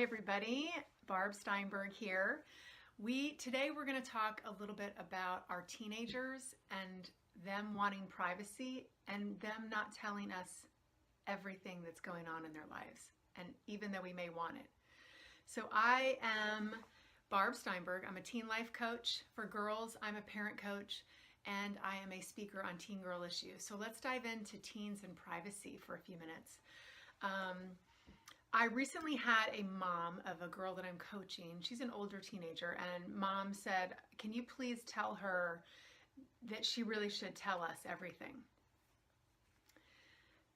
everybody, Barb Steinberg here. Today we're going to talk a little bit about our teenagers and them wanting privacy and them not telling us everything that's going on in their lives, and even though we may want it. So I am Barb Steinberg. I'm a teen life coach for girls. I'm a parent coach, and I am a speaker on teen girl issues. So let's dive into teens and privacy for a few minutes. I recently had a mom of a girl that I'm coaching. She's an older teenager, and mom said, can you please tell her that she really should tell us everything?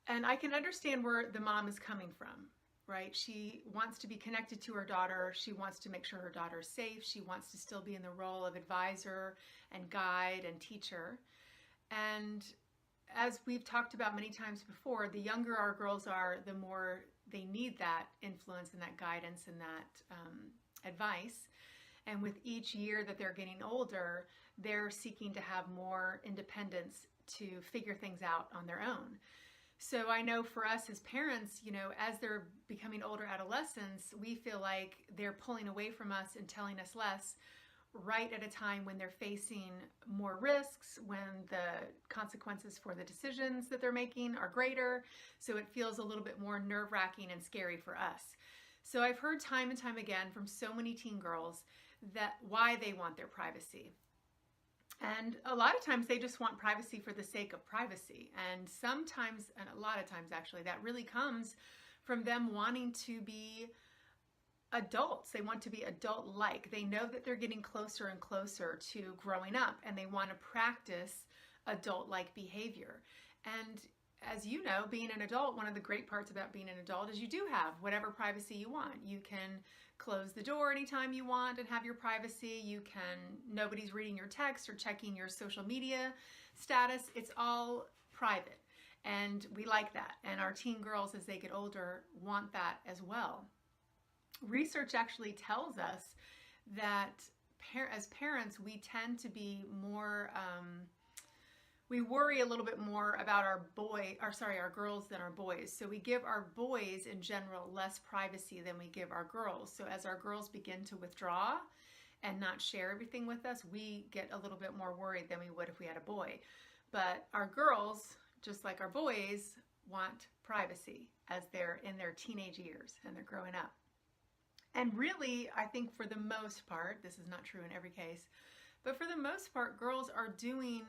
And I can understand where the mom is coming from, right? She wants to be connected to her daughter. She wants to make sure her daughter is safe. She wants to still be in the role of advisor and guide and teacher. And as we've talked about many times before, the younger our girls are, the more they need that influence and that guidance and that advice. And with each year that they're getting older, they're seeking to have more independence to figure things out on their own. So I know for us as parents, as they're becoming older adolescents, we feel like they're pulling away from us and telling us less, right at a time when they're facing more risks, when the consequences for the decisions that they're making are greater. So it feels a little bit more nerve-wracking and scary for us. So I've heard time and time again from so many teen girls that why they want their privacy. And a lot of times they just want privacy for the sake of privacy. And sometimes, and a lot of times actually, that really comes from them wanting to be adults. They want to be adult-like. They know that they're getting closer and closer to growing up, and they want to practice adult-like behavior. And as you know, being an adult, one of the great parts about being an adult is you do have whatever privacy you want. You can close the door anytime you want and have your privacy. Nobody's reading your text or checking your social media status. It's all private. And we like that. And our teen girls, as they get older, want that as well. Research actually tells us that as parents, we tend to be more, we worry a little bit more about our girls than our boys. So we give our boys in general less privacy than we give our girls. So as our girls begin to withdraw and not share everything with us, we get a little bit more worried than we would if we had a boy. But our girls, just like our boys, want privacy as they're in their teenage years and they're growing up. And really, I think for the most part, this is not true in every case, but for the most part, girls are doing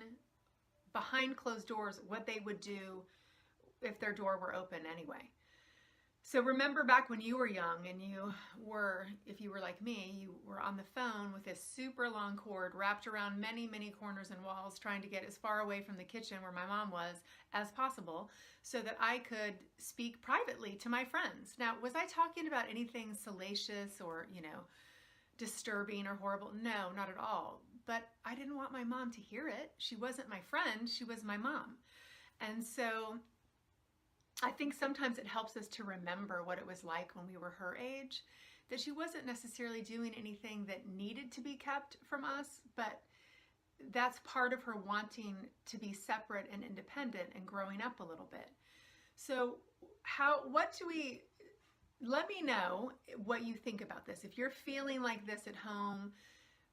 behind closed doors what they would do if their door were open anyway. So remember back when you were young and if you were like me, you were on the phone with this super long cord wrapped around many, many corners and walls, trying to get as far away from the kitchen where my mom was as possible so that I could speak privately to my friends. Now, was I talking about anything salacious or, disturbing or horrible? No, not at all. But I didn't want my mom to hear it. She wasn't my friend. She was my mom. And so I think sometimes it helps us to remember what it was like when we were her age, that she wasn't necessarily doing anything that needed to be kept from us, but that's part of her wanting to be separate and independent and growing up a little bit. So let me know what you think about this. If you're feeling like this at home,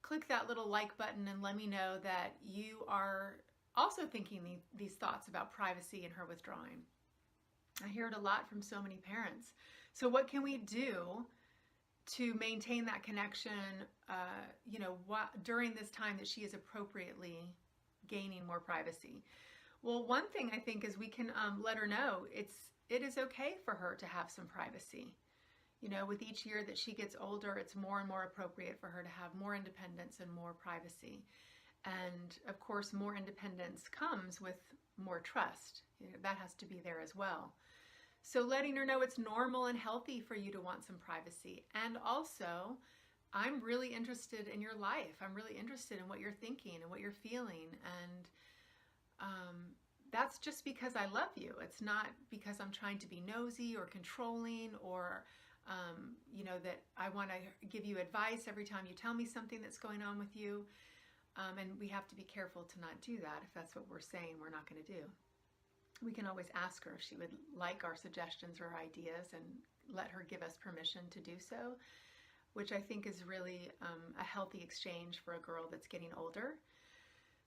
click that little like button and let me know that you are also thinking these thoughts about privacy and her withdrawing. I hear it a lot from so many parents. So what can we do to maintain that connection, during this time that she is appropriately gaining more privacy? Well, one thing I think is we can let her know it is okay for her to have some privacy. With each year that she gets older, it's more and more appropriate for her to have more independence and more privacy. And of course, more independence comes with more trust. That has to be there as well. So letting her know it's normal and healthy for you to want some privacy. And also, I'm really interested in your life. I'm really interested in what you're thinking and what you're feeling. And that's just because I love you. It's not because I'm trying to be nosy or controlling or that I want to give you advice every time you tell me something that's going on with you. And we have to be careful to not do that if that's what we're saying we're not going to do. We can always ask her if she would like our suggestions or ideas and let her give us permission to do so, which I think is really a healthy exchange for a girl that's getting older.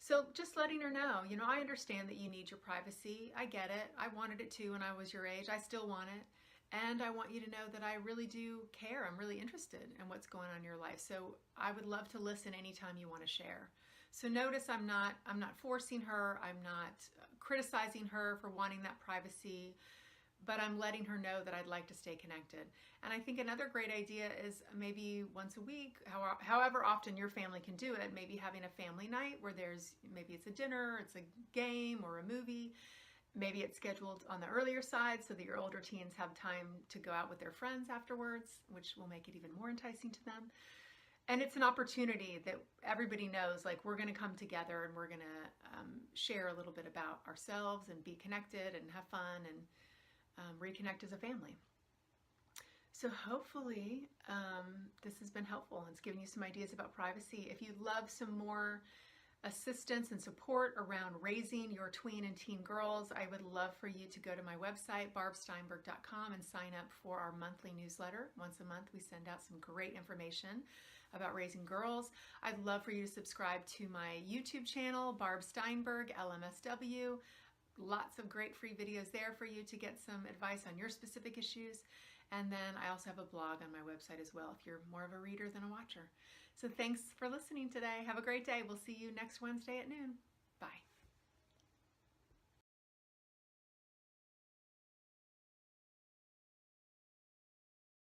So just letting her know, I understand that you need your privacy. I get it. I wanted it too when I was your age. I still want it. And I want you to know that I really do care. I'm really interested in what's going on in your life. So I would love to listen anytime you want to share. So notice I'm not forcing her. I'm not criticizing her for wanting that privacy, but I'm letting her know that I'd like to stay connected. And I think another great idea is maybe once a week, however often your family can do it, maybe having a family night where maybe it's a dinner, it's a game or a movie. Maybe it's scheduled on the earlier side so that your older teens have time to go out with their friends afterwards, which will make it even more enticing to them. And it's an opportunity that everybody knows, like, we're going to come together and we're going to share a little bit about ourselves and be connected and have fun and reconnect as a family. So hopefully this has been helpful. It's given you some ideas about privacy. If you'd love some more assistance and support around raising your tween and teen girls, I would love for you to go to my website, barbsteinberg.com, and sign up for our monthly newsletter. Once a month, we send out some great information about raising girls. I'd love for you to subscribe to my YouTube channel, Barb Steinberg, LMSW. Lots of great free videos there for you to get some advice on your specific issues. And then I also have a blog on my website as well if you're more of a reader than a watcher. So thanks for listening today. Have a great day. We'll see you next Wednesday at noon. Bye.